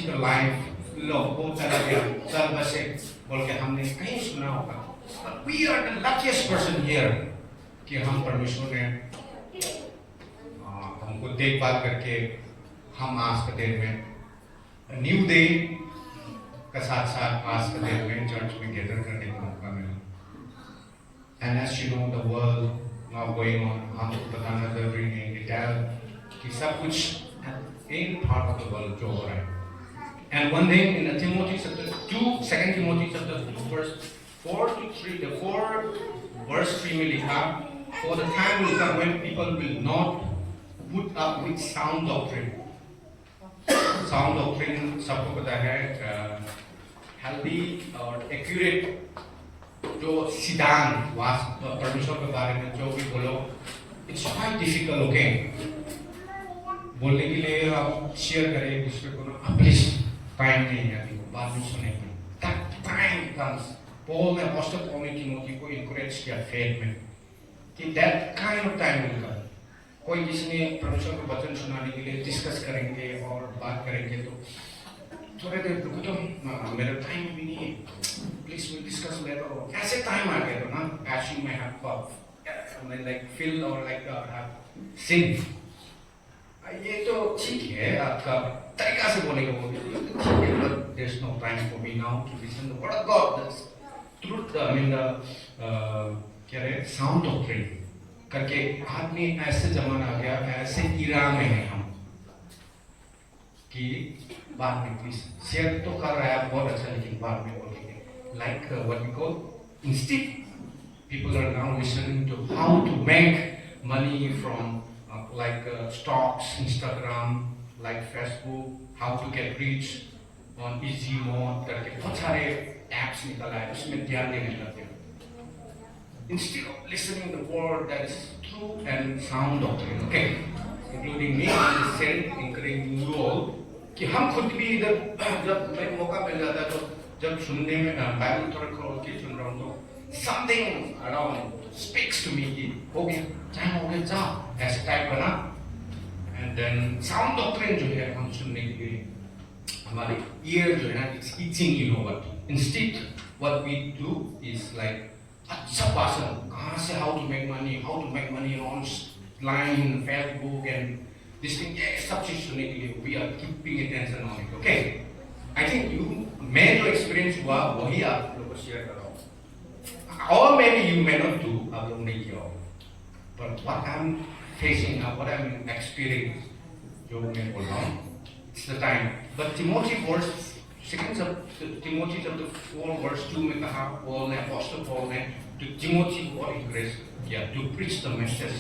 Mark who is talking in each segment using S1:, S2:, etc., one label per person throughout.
S1: the life लोग वो चला गया चल बसे बोल के हमने कहीं सुना होगा. But we are the luckiest person here कि हम परमेश्वर ने हमको देखभाल करके हम आज के दिन में न्यू डे का साथ साथ आज के दिन में चर्च में गैदर करने का मौका मिला. And as you know, the world now going on, हमको बताना जरूरी नहीं कि सब कुछ in part of the world जो हो रहा है. And one day in Timothy chapter 2, 2 Timothy chapter 2 verse 4 to 3, the 4 verse 3 में लिखा, for the time will come when people will not put up with sound doctrine. Sound doctrine सबको पता है, healthy और accurate जो सिद्धांत परमेश्वर के बारे में जो भी बोलो, it's quite difficult, okay? बोलने के लिए आप शेयर करें दूसरे को ना, प्लीज टाइम नहीं है अभी बात नहीं सुनेंगे. That time comes. पॉल ने अपोस्टल पॉल ने तिमोथी को encourage किया फेथ में कि that kind of time will come. कोई जिसने परमेश्वर का वचन सुनाने के लिए डिस्कस करेंगे और बात करेंगे तो थोड़े देर रुको तो मेरा टाइम भी नहीं है, प्लीज विल डिस्कस लेटर. ऐसे टाइम आ गया तो ना as you may have like feel or like have sin. ये तो ठीक है आपका तरीका से बोलेगा वो ठीक है, but there's no time for me now to listen to the word of God. That's truth. I mean क्या है sound doctrine करके आदमी ऐसे जमाना आ गया, ऐसे इरा में है हम कि बाद में प्लीज शेयर तो कर रहा है बहुत अच्छा, लेकिन बाद में बोलेंगे like what we call instead people are now listening to how to make money from stocks, Instagram, like Facebook, how to get rich on easy mode करके बहुत सारे apps निकला है, उसमें ध्यान देने लगते हैं. Instead of listening the word that is true and sound doctrine, okay, including me, encouraging you all, कि हम खुद भी इधर जब मैं मौका मिल जाता है तो जब सुनने में बाइबल थोड़ा खोल के सुन रहा हूँ तो something around speaks to me कि हो गया टाइम हो गया जाओ ऐसे टाइप का ना. And then sound doctrine जो है हम सुनने के लिए हमारे ear जो है ना it's itching, you know what. Instead what we do is like अच्छा भाषण कहाँ से how to make money online, Facebook and this thing, ये सब चीज सुनने के लिए we are keeping attention on it, okay? I think you मैं जो experience हुआ वही आप लोगों को share कर रहा हूँ. Or maybe you may not do, आप लोग नहीं किया हो. But what I'm facing now, what I'm experiencing, जो मैं बोल रहा हूँ, it's the time. But Timothy verse, Timothy chapter 4 verse 2 में कहा Paul ने Apostle Paul ने to Timothy को encourage किया to preach the message,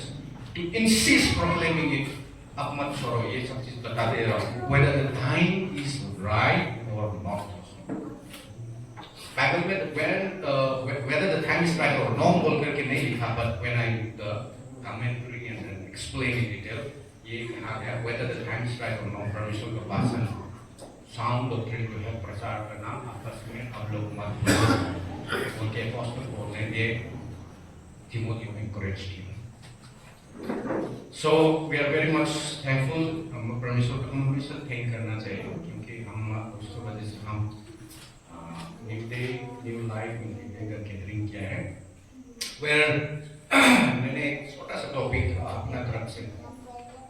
S1: to insist proclaiming it. अब मत छोड़ो, ये सब चीज बता दे रहा हूँ. Whether the time is right or not. Bible में whether the time is right or wrong बोल करके नहीं लिखा, but when I read the commentary and then explain in detail, ये कहा गया whether the time is right or wrong. परमेश्वर का भाषण sound doctrine जो है प्रचार करना आपस में आप लोग मत उनके अपोस्टल पॉल ने ये तिमोथी को encourage किया. So we are very much thankful. हम परमेश्वर को हमेशा thank करना चाहिए क्योंकि हम उसकी वजह से हम new day, new life में गैदरिंग किया है. Where मैंने छोटा सा टॉपिक अपना तरफ से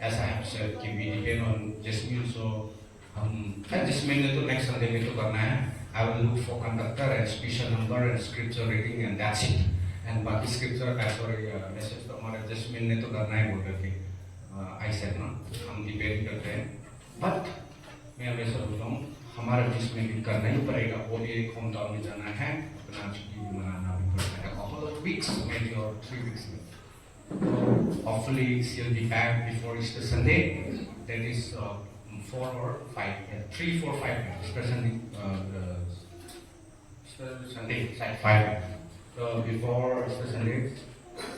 S1: ऐसा है कि we depend on Jasmine, so हम Jasmine ने तो next Sunday में तो करना है. I will look for conductor and special number and scripture reading and that's it. And बाकी scripture message तो हमारे Jasmine ने तो करना है बोल रहे थे. I said ना हम depend करते हैं. But मैं हमेशा बोलता हूँ हमारे जिसमें भी करना ही पड़ेगा. वो भी एक होम टाउन में जाना है, अपना छुट्टी भी मनाना भी पड़ेगा. Couple of weeks, maybe or 3 weeks. Hopefully she'll be back before Easter Sunday. That is 4 or 5, 3, 4, 5, especially Sunday, like 5. So before Easter Sunday,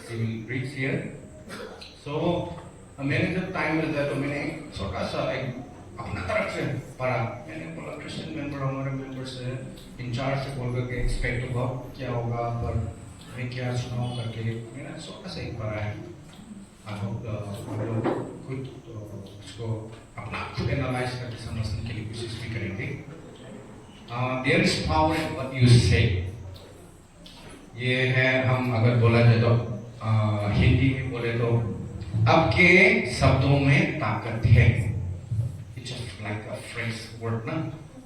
S1: she will reach here. So मैंने जब टाइम मिलता है तो मैंने छोटा सा एक अपना तरफ से पढ़ा. मैंने बोला क्रिश्चियन मेंबर हमारे मेंबर से इंचार्ज से बोल करके एक्सपेक्ट होगा क्या होगा, पर मैं क्या सुनाऊं करके मैंने छोटा सा एक पढ़ा है. हम लोग खुद उसको अपना खुद एनालाइज करके समझने के लिए कोशिश भी करेंगे। There is power in what you say. ये है, हम अगर बोला जाए तो हिंदी में बोले तो आपके शब्दों में ताकत है। It's like a French word ना,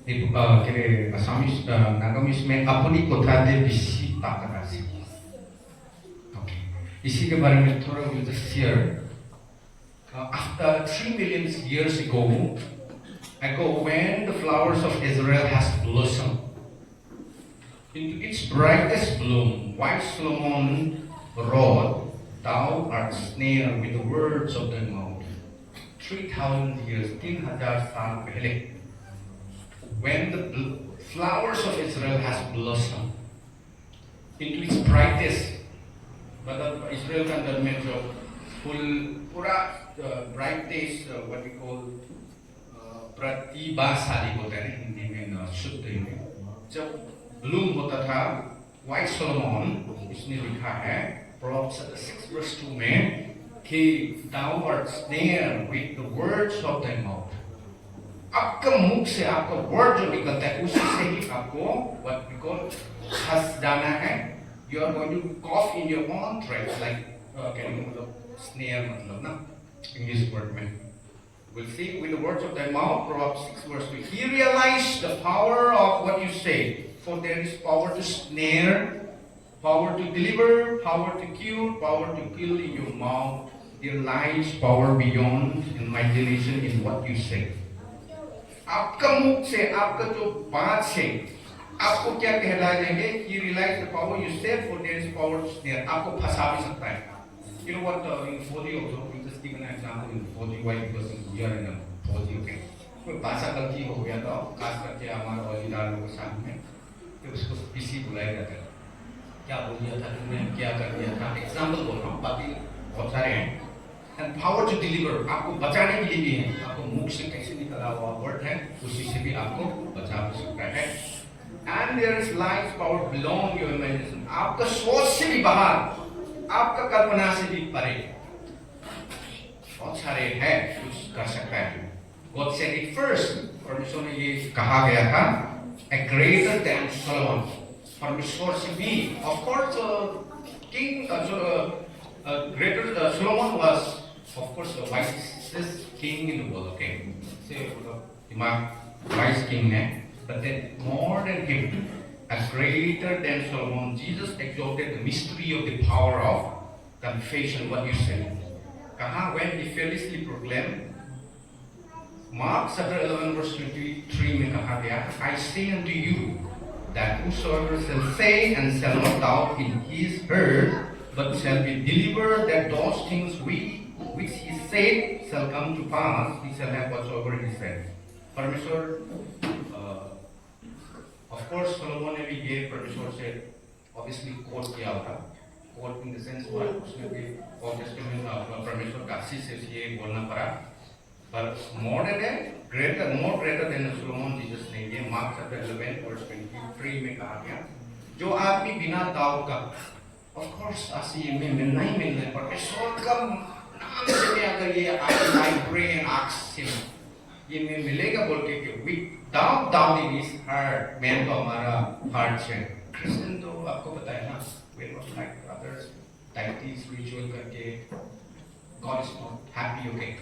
S1: के असामीज नागामीज में अपनी कोथा दे बिसी ताकत आसी। ओके, इसी के बारे में थोड़ा will just share. After 3 million years ago, when the flowers of Israel has blossomed into its brightest bloom, wise Solomon wrote, "Thou art snared with the words of thy mouth." 3,000 years, 3,000 साल पहले, when the flowers of Israel has blossomed into its brightest, मतलब इस्राएल का अंदर में जो full पूरा brightest, what we call प्रतिभाशाली होता है हिंदी में, शुद्ध में जब ब्लूम होता था, वाइट सोलोमन इसने लिखा है Proverbs 6:2 में कि thou art snared with the words of thy mouth। आपका मुख से आपका वर्ड जो निकलता है उसी से ही आपको what we call हंस जाना है। You are going to cough in your own threats, like मतलब snare मतलब ना English word में। We'll see with the words of thy mouth, Proverbs 6:2. He realized the power of what you say, for there is power to snare, power to deliver, power to cure, power to kill in your mouth. There lies power beyond imagination in what you say. आपका मुख से, आपका जो बात से आपको क्या कहला जाएंगे? He realized the power you say, for there is power to snare. आपको फंसा भी सकता है। You know what? In 4G also, we just give an example in 4G. Why? Because we are in a 4G. Okay. कोई भाषा गलती हो गया तो खास करके हमारे औलीदार लोगों के सामने तो उसको पीसी बुलाया जाता है। क्या बोल दिया था तुमने, क्या कर दिया था? एग्जाम्पल बोल रहा हूँ, बाकी बहुत सारे हैं। And power to deliver, आपको बचाने के लिए भी है। आपको मुख से कैसे निकला हुआ वर्ड है, उसी से भी आपको बचा भी सकता है। And there is life power beyond your imagination, आपका सोच से भी बाहर, आपका कल्पना से भी परे बहुत सारे हैं कुछ कर सकता है। God said it first, परमेश्वर ने ये कहा गया था, a greater than Solomon, परमेश्वर से भी। Of course, king greater Solomon was of course the wisest king in the world. Okay, से दिमाग wise king है, but then more than him, a greater than Solomon, Jesus exalted the mystery of the power of confession. What you say? कहाँ? When he fearlessly proclaimed, Mark chapter 11 verse 23 में कहा गया, I say unto you that whosoever shall say and shall not doubt in his word, but shall be delivered, that those things which he said shall come to pass, he shall have whatsoever he said. परमेश्वर of course Solomon ने भी ये परमेश्वर से obviously quote किया होगा। Quote in the sense what उसने भी Old Testament परमेश्वर का आशीष से ये बोलना पड़ा। पर more greater than Solomon Jesus ने ये मार्क चैप्टर 11 verse 23 में कहा गया, जो आदमी बिना दाऊद का of course आशीष में मिलना ही मिलना है। परमेश्वर का नाम से मैं अगर ये I pray and ask him, ये में मिलेगा बोल के कि without doubting his heart, मैं तो हमारा heart से क्रिश्चियन तो आपको पता है ना, we are not like others, deities ritual करके, God is not happy. Okay,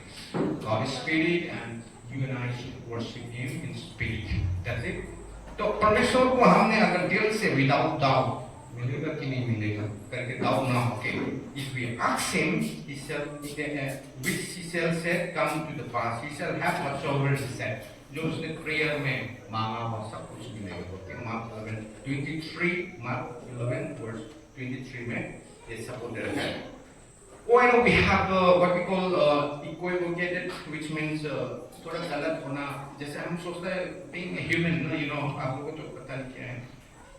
S1: God is spirit and you and I should worship him in spirit. That's it. तो परमेश्वर को हमने अगर दिल से without doubt मिलेगा कि नहीं मिलेगा करके doubt ना होके, if we ask him, he shall which he shall say come to the pass, he shall have whatsoever he said. जो उसने प्रेयर में मांगा वो सब कुछ मिलेगा बोलते हैं। मार्क 11 verse 23 में ये सपोर्टेड है। Oh, I know we have what we call equivocated, which means थोड़ा गलत होना। जैसे हम सोचते हैं being a human, you know, आप लोगों को तो पता नहीं क्या है।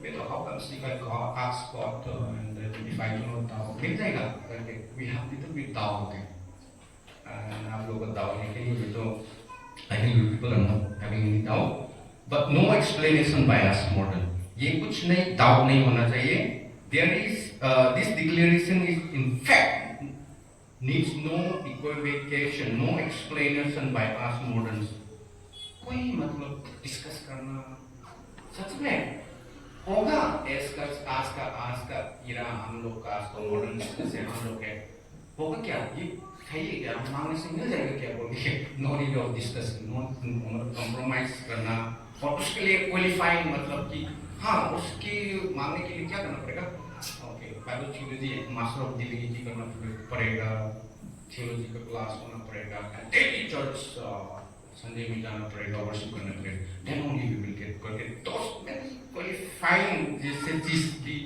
S1: मैं तो how comes if I ask God and if I do not doubt, मिल जाएगा करके। We have little bit doubt, okay. And आप लोगों को doubt है कि ये तो I think you people are not having any doubt, but no explanation by us modern. ये कुछ नहीं doubt नहीं होना चाहिए. There is this declaration is in fact needs no equivocation, no explanation by us moderns. कोई मतलब discuss करना सच में होगा आज का इरा हम लोग का आज तो मॉडर्न जैसे हम लोग है होगा क्या ये चाहिए क्या हम मांगने से मिल जाएगा क्या बोल के no need of discuss no compromise करना और उसके लिए क्वालिफाइंग मतलब कि हाँ उसकी मांगने के लिए क्या करना पड़ेगा okay biology master of divinity करना पड़ेगा थियोलॉजी का क्लास होना पड़ेगा डेली चर्च संडे में जाना पड़ेगा वर्शिप करना पड़ेगा then only we will get करके दोस्त में क्वालिफाइंग जैसे चीज की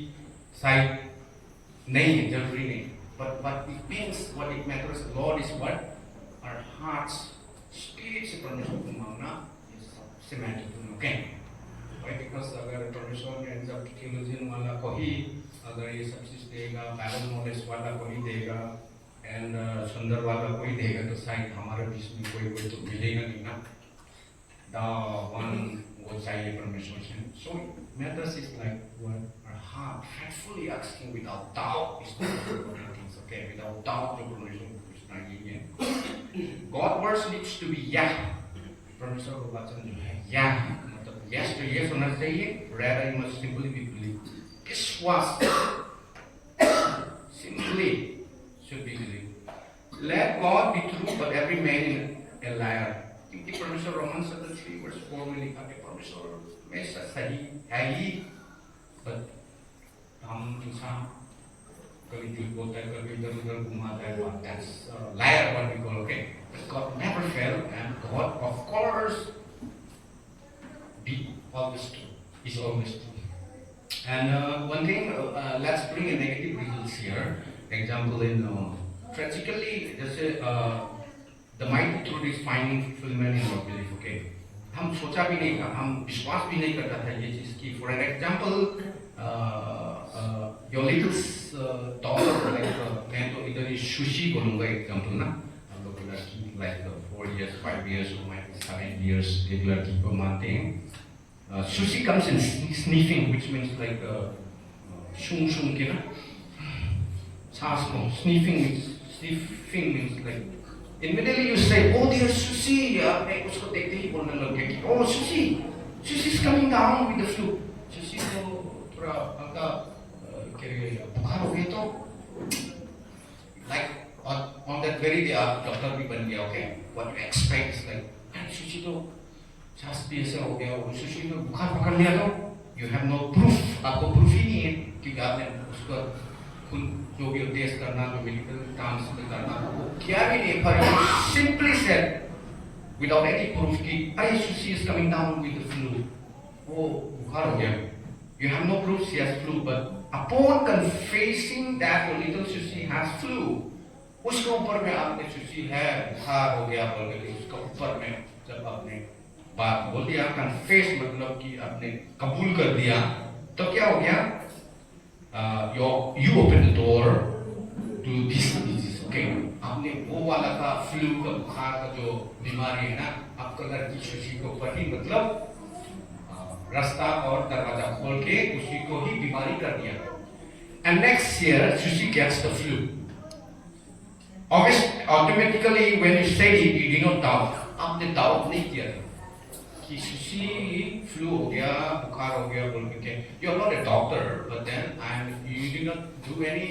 S1: साइड नहीं है जरूरी नहीं but what it means what it matters Lord is what our hearts spirit से परमेश्वर को मांगना ये सबसे महत्वपूर्ण ओके why because अगर परमेश्वर ने जब थियोलॉजियन वाला को ही अगर ये सब चीज देगा बाइबल नॉलेज वाला को ही देगा एंड सुंदर वाला कोई देगा तो शायद हमारे बीच में कोई तो मिलेगा नहीं ना द वन वो चाहिए परमेश्वर से so matters is like what our heart faithfully asking without doubt is the important things okay without doubt जो परमेश्वर को पूछना ये है God words needs to be yeah परमेश्वर का वचन जो है yeah मतलब yes तो yes होना चाहिए rather you must simply be believed विश्वास simply should be believed. Let God be true, but every man a liar. क्योंकि परमेश्वर रोमन 3 verse 4 में लिखा है परमेश्वर हमेशा सही है ही, but हम इंसान कभी झूठ बोलता है कभी इधर-उधर घुमाता है but that's liar what we call okay. But God never fail and God of course be always true. Is always true. And one thing, let's bring a negative results here. Example in tragically जैसे the mighty truth is finding fulfillment in our belief okay हम सोचा भी नहीं था हम विश्वास भी नहीं करता था ये चीज की for an example your little daughter like मैं तो इधर ही सुशी बोलूँगा example ना हम लोग लड़की like 4 years 5 years or might be 7 years एक लड़की को मानते हैं sushi comes in sniffing which means like shung shung के ना sniffing means like immediately you say oh there's sushi मैं उसको देखते ही बोलने लग गया कि oh sushi is coming down with the flu sushi तो थोड़ा हल्का क्या बुखार हो गया तो like on that very day आप डॉक्टर भी बन गया okay what you expect is like sushi तो छाछ भी ऐसे हो गया और sushi तो बुखार पकड़ लिया तो you have no proof आपको proof ही नहीं है क्योंकि आपने उसका जो भी टेस्ट करना जो मेडिकल टर्म्स में करना वो क्या भी नहीं पर simply said without any proof कि I Sushi is coming down with the flu वो बुखार हो गया you have no proof she has flu but upon confessing that your little Sushi has flu उसके ऊपर में आपने सुशी है बुखार हो गया बोल के उसके ऊपर में जब आपने बात बोल दिया कन्फेस मतलब कि आपने कबूल कर दिया तो क्या हो गया you open the door to this disease, okay? आपने वो वाला का फ्लू का बुखार का जो बीमारी है ना आपका लड़की सुशी को ऊपर ही मतलब रास्ता और दरवाजा खोल के उसी को ही बीमारी कर दिया and next year Sushi gets the flu automatically when you say it you did not doubt आपने डाउट नहीं किया कि सुशी फ्लू हो गया बुखार हो गया बोल के you are not a doctor but then I you did not do any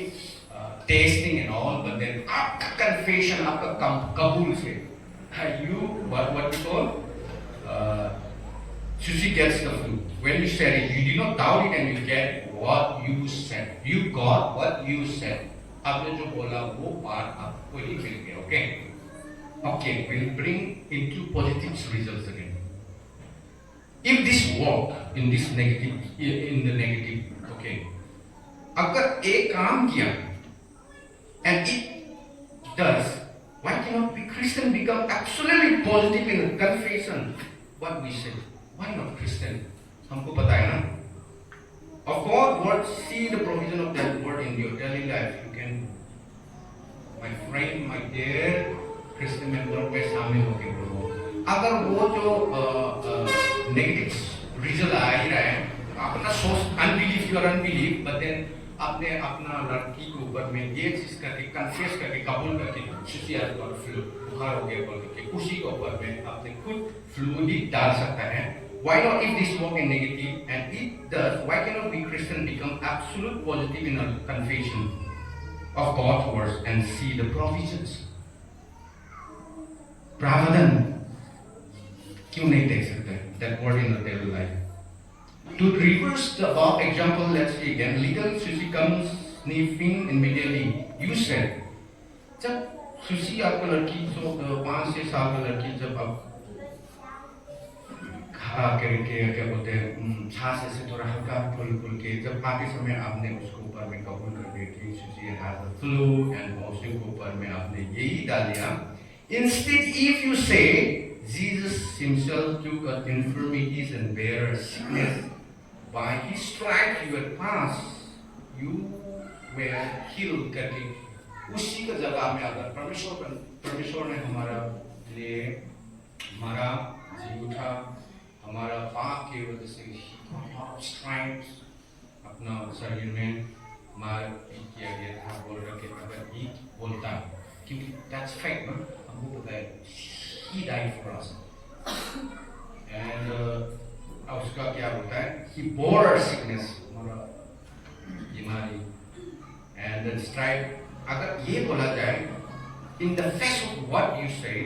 S1: testing and all but then आपका कन्फेशन आपका कबूल से you what you call sushi gets the flu when you said it you did not doubt it and you get what you said you got what you said आपने जो बोला वो बात आपको ही मिल गया okay we'll bring into positive results again. If this work in this negative in the negative okay अगर एक काम किया and it does why cannot we Christian become absolutely positive in the confession what we say why not Christian हमको पता है ना of God word see the provision of that word in your daily life you can my friend my dear Christian member में शामिल होके बोलो अगर वो जो नेगेटिव रिजल्ट आ ही रहा है अपना सोच unbelief your unbelief but then आपने अपना लड़की के ऊपर में ये चीज करके कन्फेस करके कबूल करके सुशी आज और फ्लू बुखार हो गया बोल के उसी के ऊपर में आपने खुद फ्लू ही डाल सकता है. Why not if this work in negative, and it does, why cannot we Christian become absolute positive in our confession of God's words and see the provisions? प्रावधान क्यों नहीं देख सकते that word in our daily life? To reverse the above example, let's see again. Little Susie comes sniffing immediately. You said, जब sushi आपको लड़की 5-6 साल की लड़की जब आप खा करके क्या बोलते हैं छाछ से थोड़ा हल्का फुल के जब आते समय आपने उसको ऊपर में कबूल कर दिया कि sushi has a flu and उसी के ऊपर में आपने यही डाल दिया. Instead, if you say Jesus himself took our infirmities and bare our sickness, by his stripes you were passed, you were healed करके उसी का जगह में अगर परमेश्वर ने हमारा लिए हमारा जी उठा हमारा पाप की वजह से स्ट्राइप्स अपना शरीर में मार किया गया था बोल रखे अगर ही बोलता क्योंकि that's fact ना हमको पता है he died for us and उसका क्या होता है he bore our sickness हमारा बीमारी and the stripe अगर ये बोला जाए in the face of what you say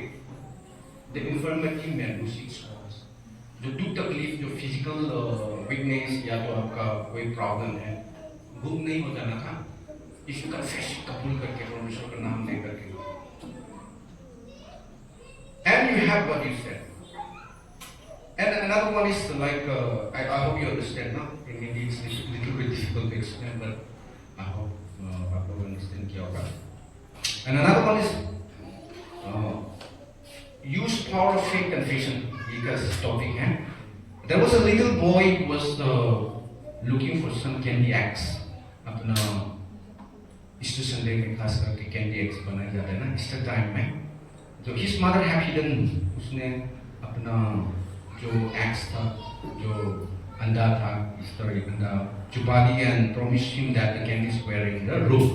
S1: the infirmity may lose its cause. जो दुख तकलीफ जो फिजिकल वीकनेस या तो आपका कोई प्रॉब्लम है गुम नहीं हो जाना था यीशु का फेस कबूल करके परमेश्वर का नाम लेकर के and you have what you said. And another one is like I hope you understand now. Maybe it's a little bit difficult to explain, but I hope you understand क्या होगा. And another one is use power of faith confession because topic है. There was a little boy who was looking for some candy eggs. अपना Easter Sunday में खास करके candy eggs बनाए जाते हैं ना ईस्टर टाइम में. तो his mother had hidden उसने अपना जो eggs था जो अंडा था ईस्टर अंडा छुपा दिया and promised him that the candies were in the room,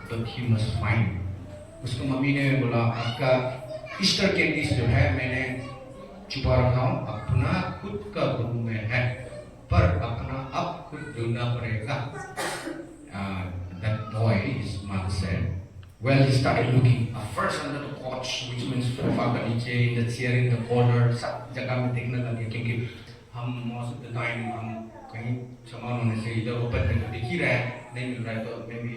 S1: but he must find. उसको मम्मी ने बोला आपका ईस्टर कैंडीज जो है मैंने छुपा रखा हूँ अपना खुद का रूम में है पर अपना अब खुद ढूंढना पड़ेगा. That boy, his mother said. Well, he started looking first under the couch, which means sofa का नीचे, in the chair in the corner, सब जगह में देखने लगे क्योंकि हम most of the time हम कहीं सामान होने से इधर ऊपर दिख ही रहा है नहीं मिल रहा है तो maybe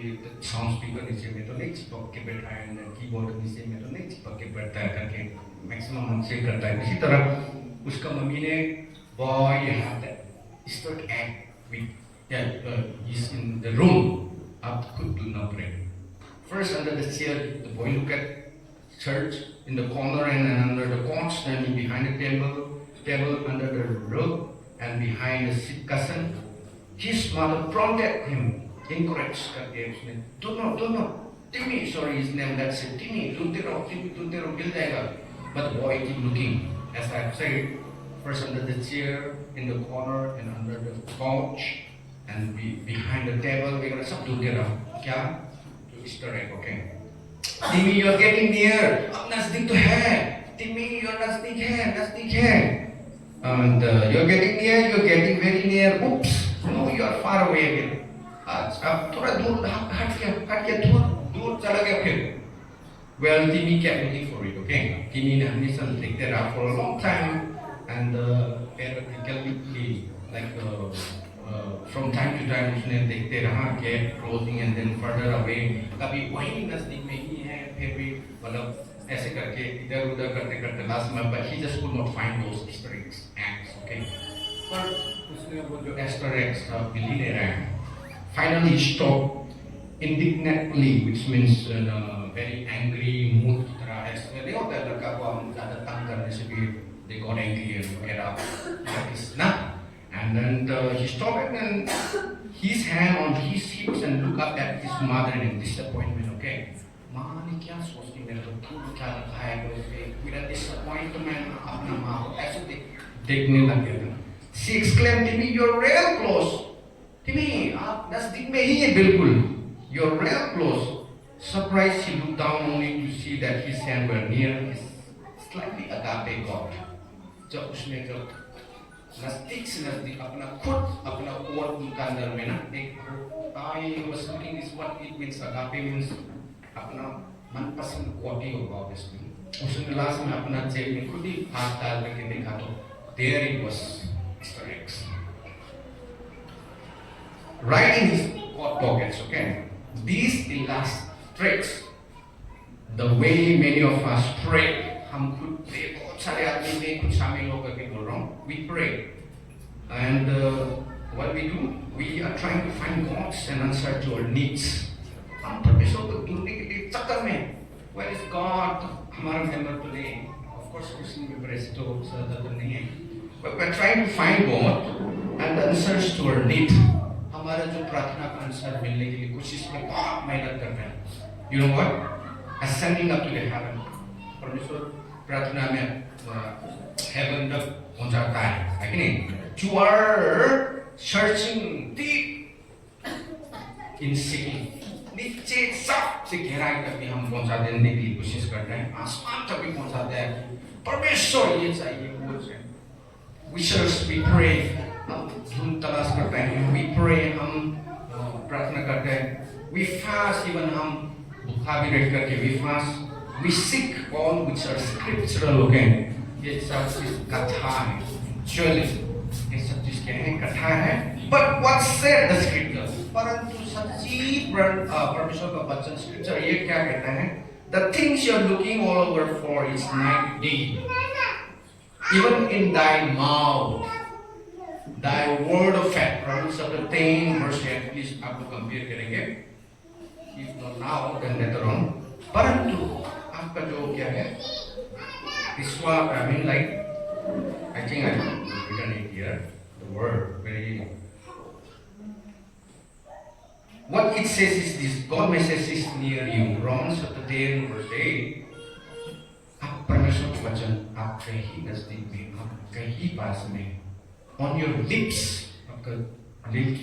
S1: साउंड स्पीकर नीचे में तो नहीं चिपक के बैठा है कीबोर्ड नीचे में तो नहीं चिपक के बैठता है करके मैक्सिमम हम चेक करता है. इसी तरह उसका मम्मी ने boy you have that Easter egg with is in the room आप खुद ढूंढना पड़ेगा. First under the chair the boy looked at church in the corner and under the couch, then behind the table under the rug and behind the seat cushion. His mother prompted him, encouraged करके उसने don't Timmy, sorry his name, that's it, Timmy ढूंढते रहो मिल जाएगा. But the boy keep looking, as I said, first under the chair, in the corner and under the couch and behind the table वगैरह सब ढूंढते रहो क्या Easter egg, okay? Timmy, you're getting near. अब नजदीक तो है. Timmy, you're नजदीक है. And you're getting near. You're getting very near. Oops, no, you're far away again. अब थोड़ा दूर हट गया दूर चला गया फिर. Well, Timmy kept looking for it, okay? Timmy ने हमेशा देखते रहा for a long time and periodically like from time to time उसने देखते रहा get closing and then further away कभी वही नजदीक में ही है फिर भी मतलब ऐसे करके इधर उधर करते last में but he just could not find those Easter eggs, okay? पर उसने वो जो Easter eggs था मिल ही नहीं रहा है. Finally he stopped indignantly, which means very angry mood की तरह ऐसे नहीं होता है लड़का को हम ज़्यादा तंग करने से भी they got angry and get up like this ना. And then he stopped and his hand on his hips and looked up at his mother in disappointment. Okay, माँ ने क्या सोच ली मेरे को क्या रखा है तो मेरा disappointment अपना माँ को ऐसे देखने लग गया था. She exclaimed, "Timmy, you're real close. कि नहीं आप नजदीक में ही है बिल्कुल, you're real close. Surprised he looked down only to see that his hands were near his slightly agape God. जब उसने जब नजदीक से नजदीक अपना खुद अपना ओर उनका अंदर में ना एक I was looking is what it means. agape means अपना मनपसंद क्वालिटी होगा obviously. उसने लास्ट में अपना जेब में खुद ही हाथ डाल करके देखा तो there it was, Mr. X. Right in his coat pockets, okay? These illustrates the way many of us pray. हम खुद pray, बहुत सारे आदमी में कुछ शामिल होकर के बोल रहा हूँ. We pray, and what we do, we are trying to find God's and answer to our needs. हम परमेश्वर को ढूंढने के लिए चक्कर में. Where is God? हमारा member today, of course, Christian member is तो ज़्यादातर नहीं है. But we are trying to find God and the answers to our need. हमारा जो प्रार्थना का आंसर मिलने के लिए कोशिश में बहुत मेहनत करते हैं. You know what? Ascending up to the heaven. परमेश्वर प्रार्थना में heaven तक पहुंचाता है कि नहीं? You are searching deep in seeking. नीचे सबसे गहराई तक भी हम पहुंचा देने की कोशिश करते हैं. आसमान तक भी पहुंचाते हैं. परमेश्वर ये चाहिए वो चाहिए. We search, we pray. हम ढूंढ तलाश करते हैं. We pray, हम प्रार्थना करते हैं. We fast, even हम भूखा भी रह करके we fast. We seek all which are scriptural, okay? ये सब चीज कथा है. Surely, ये सब चीज क्या है? कथा है. But what said the scripture? परंतु सच्ची परमेश्वर का वचन scripture ये क्या कहता है? The things you are looking all over for is night day. Even in thy mouth. Thy word of faith, Proverbs chapter 10 verse 10. Please आप लोग कंपेयर करेंगे. If not now, then later on. परंतु आपका जो क्या है? विश्वास, I mean like, I think I written it here. The word very. What it says is this: God message is near you. Romans chapter 10 verse 8. आप परमेश्वर का वचन आप कहीं नजदीक में, आप कहीं पास में. On your lips, आपका lips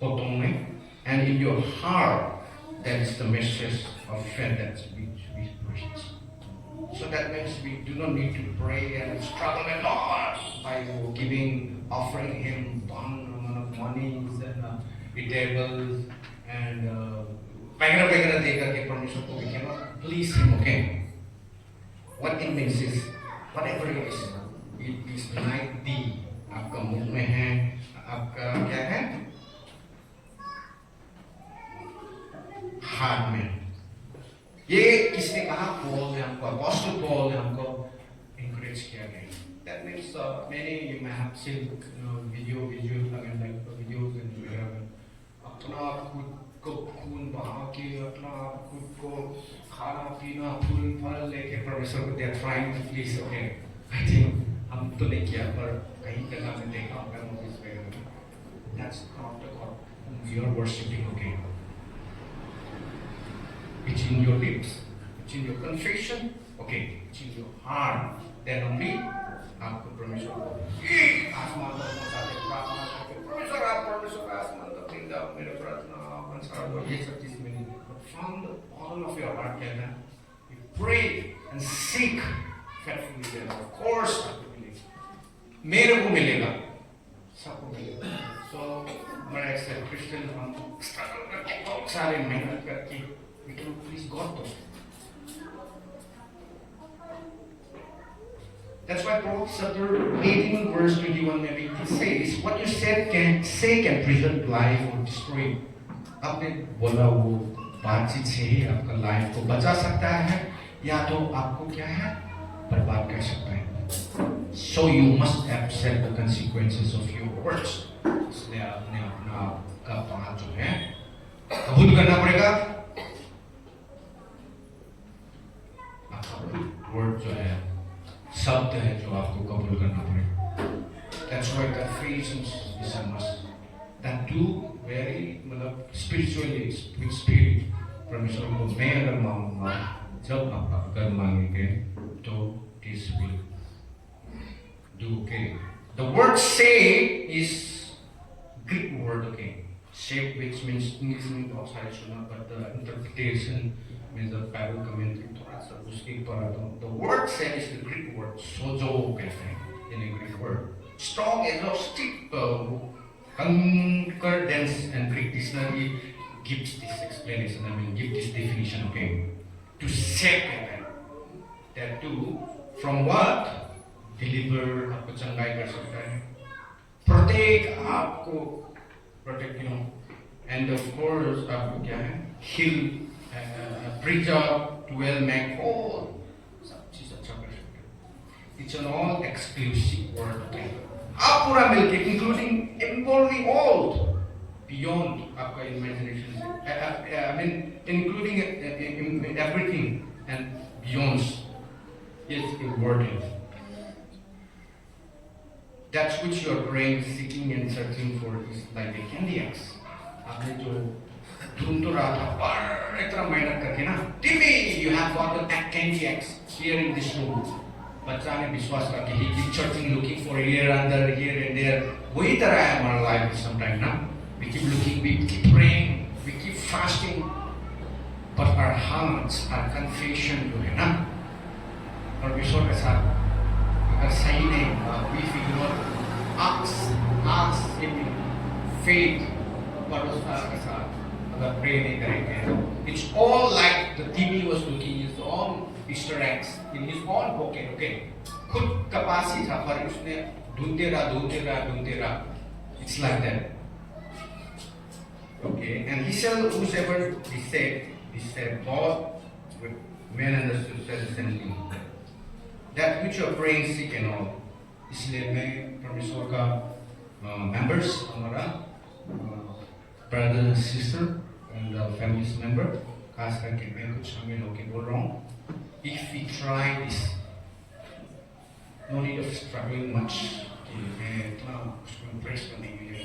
S1: होठों में, and in your heart, that is the message of faith that we preach. So that means we do not need to pray and struggle a lot by giving, offering Him one amount of money and eatables and वगैरह दे करके परमेश्वर को we cannot please Him, okay? What it means is whatever it is like the आपका मुंह में है, आपका क्या है? हाथ में. ये किसने कहा? पॉल ने हमको, अपोस्टल पॉल ने हमको encourage किया गया. That means many you may have seen videos and whatever. अपना खुद को खून बहा के, अपना खुद को खाना पीना फूल फल लेके परमेश्वर को they are trying to please, okay? I think हम तो नहीं किया पर कहीं जगह में देखा होगा मूवीज में. That's not the God whom we are worshiping, okay? It's in your lips, it's in your confession, okay? It's in your heart. Then only आपको परमेश्वर को आसमान तक पहुंचाते प्रार्थना करके परमेश्वर आप परमेश्वर आसमान तक ले जाओ मेरे प्रार्थना आंसर दो. ये सब चीज मिलेगी. But from the bottom of your heart कहना, you pray and seek faithfully. Then of course मेरे को मिलेगा, सबको मिलेगा. So हमारा ऐसे क्रिश्चियन हम स्ट्रगल करके बहुत सारे मेहनत करके we can please God though. That's why Proverbs chapter 18 verse 21 maybe it says what you said can preserve life or destroy. आपने बोला वो बातचीत से ही आपका लाइफ को बचा सकता है या तो आपको क्या है बर्बाद कर सकता है. So you must accept the consequences of your words. इसलिए आपने अपना का बात जो है कबूल करना पड़ेगा. आपका वर्ड जो है शब्द है जो आपको कबूल करना पड़ेगा. That's why the Ephesians is a must. That do very मतलब spiritually with spirit. परमेश्वर को मैं अगर मांगूंगा जब आप अगर मांगेंगे तो this will do, okay? The word say is Greek word, okay. Shape, which means English में बहुत सारे सुना, but the interpretation means the Bible commentary थोड़ा सा उसके ऊपर आता हूँ. The word shape is the Greek word sozo कहते हैं, in a Greek word. Strong, exhaustive, concordance and Greek dictionary gives this explanation. I mean, give this definition. Okay, to shape that too from what? Deliver आपको चंगाई कर सकता है, protect आपको protect, you know, and of course आपको क्या है, heal, preserve, dwell, make whole, सब चीज अच्छा कर सकते हैं. It's an all exclusive word. Okay, आप पूरा मिलके including involving all beyond आपका imagination से, I mean including everything and beyond is a word is. That's which you are praying, seeking and searching for is like a candy axe. आपने जो ढूंढ तो रहा था पर इतना मेहनत करके ना, TV, you have got the candy axe here in this room. बच्चा ने विश्वास करके he keep searching, looking for here and there, here and there. वही तरह है हमारा life sometimes ना. We keep looking, we keep praying, we keep fasting, but our hearts, our confession जो है ना, और विश्वास के साथ अगर सही नहीं, we figure ask in faith, पर उस के साथ अगर pray नहीं करेंगे, it's all like the TV was looking his own Easter eggs in his own pocket. Okay, खुद कपासी था पर उसने ढूंढते रहा. It's like that. Okay, and he said, whosoever he said, God with men understood says the same thing. That which you are praying, seek and all. इसलिए मैं परमेश्वर का members, हमारा brother and sister and families member, खास करके मैं कुछ शामिल होके बोल रहा हूँ. If we try this, no need of struggling much. कि मैं इतना उसको impress करने के लिए,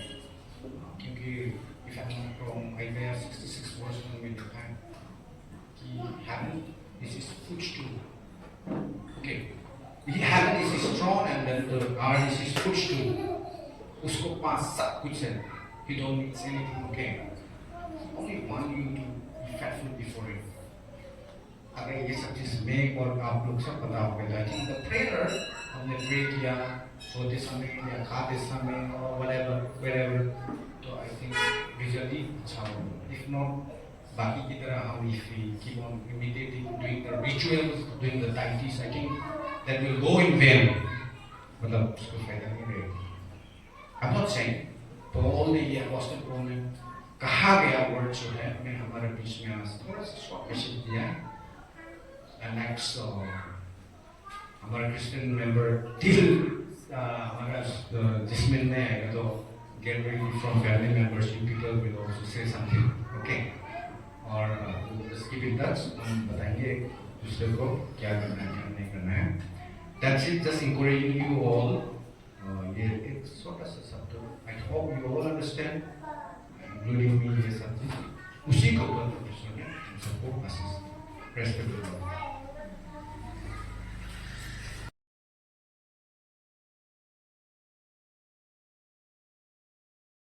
S1: क्योंकि if I'm not wrong, Isaiah 66 verse में लिखा है कि heaven is his footstool. Okay, heaven is his throne and then the earth is his footstool. उसको पास सब कुछ है. He don't need anything. Okay, only want you to be faithful before him. अगर ये सब चीज में और आप लोग सब पता होगा कि the prayer हमने pray किया सोते समय या खाते समय or wherever, तो I think visually अच्छा होगा. If not, बाकी की तरह हम if we keep on imitating, doing the rituals, doing the deities, I think that will go in vain. मतलब उसको फायदा नहीं रहेगा. I'm not saying Paul ने या Apostle Paul ने कहा गया word जो है मैं हमारे बीच में आज थोड़ा सा स्वागत दिया है. And next हमारा Christian member till हमारा जिसमें ने आएगा तो get ready from family members, you people will also say something. Okay, और just keep in touch. हम बताएंगे दूसरे को क्या करना है क्या नहीं करना है. That's it. Just encouraging you all. ये एक छोटा सा शब्द. I hope you all understand, including me ये सब चीज़ उसी को ऊपर प्रोफेसर ने सबको आशीष. Praise the Lord.